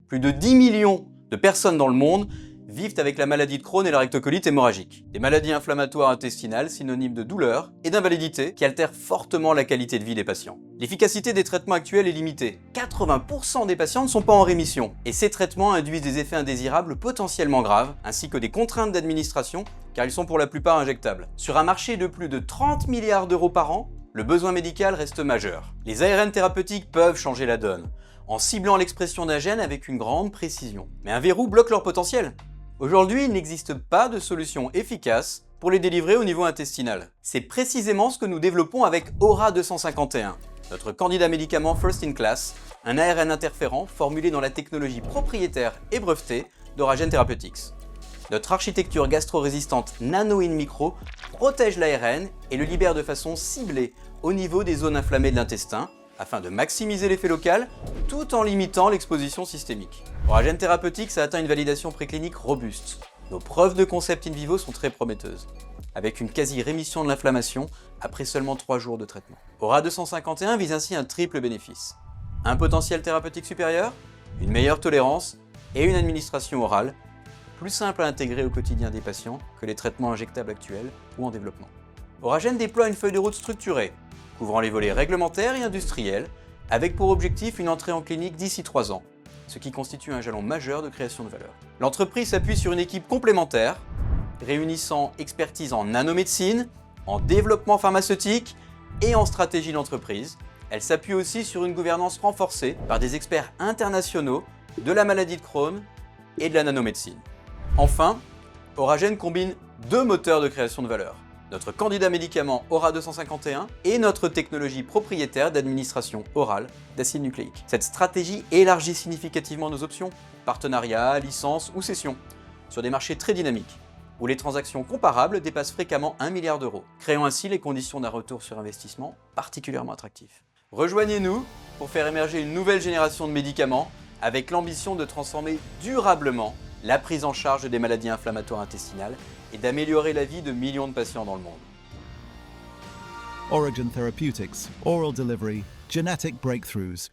Plus de 10 millions de personnes dans le monde vivent avec la maladie de Crohn et la rectocolite hémorragique. Des maladies inflammatoires intestinales synonymes de douleur et d'invalidité qui altèrent fortement la qualité de vie des patients. L'efficacité des traitements actuels est limitée. 80% des patients ne sont pas en rémission. Et ces traitements induisent des effets indésirables potentiellement graves, ainsi que des contraintes d'administration, car ils sont pour la plupart injectables. Sur un marché de plus de 30 milliards d'euros par an, le besoin médical reste majeur. Les ARN thérapeutiques peuvent changer la donne, en ciblant l'expression d'un gène avec une grande précision. Mais un verrou bloque leur potentiel. Aujourd'hui, il n'existe pas de solution efficace pour les délivrer au niveau intestinal. C'est précisément ce que nous développons avec Aura 251, notre candidat médicament first in class, un ARN interférent formulé dans la technologie propriétaire et brevetée d'Auragen Therapeutics. Notre architecture gastro-résistante nano in micro protège l'ARN et le libère de façon ciblée au niveau des zones inflammées de l'intestin, afin de maximiser l'effet local tout en limitant l'exposition systémique. Auragen Therapeutics a atteint une validation préclinique robuste. Nos preuves de concept in vivo sont très prometteuses, avec une quasi-rémission de l'inflammation après seulement 3 jours de traitement. Aura 251 vise ainsi un triple bénéfice. Un potentiel thérapeutique supérieur, une meilleure tolérance et une administration orale plus simple à intégrer au quotidien des patients que les traitements injectables actuels ou en développement. Auragen déploie une feuille de route structurée, couvrant les volets réglementaires et industriels, avec pour objectif une entrée en clinique d'ici 3 ans, ce qui constitue un jalon majeur de création de valeur. L'entreprise s'appuie sur une équipe complémentaire, réunissant expertise en nanomédecine, en développement pharmaceutique et en stratégie d'entreprise. Elle s'appuie aussi sur une gouvernance renforcée par des experts internationaux de la maladie de Crohn et de la nanomédecine. Enfin, Auragen combine 2 moteurs de création de valeur. Notre candidat médicament Aura 251 et notre technologie propriétaire d'administration orale d'acide nucléique. Cette stratégie élargit significativement nos options, partenariats, licences ou cessions, sur des marchés très dynamiques, où les transactions comparables dépassent fréquemment 1 milliard d'euros, créant ainsi les conditions d'un retour sur investissement particulièrement attractif. Rejoignez-nous pour faire émerger une nouvelle génération de médicaments avec l'ambition de transformer durablement la prise en charge des maladies inflammatoires intestinales et d'améliorer la vie de millions de patients dans le monde. Auragen Therapeutics, oral delivery, genetic breakthroughs.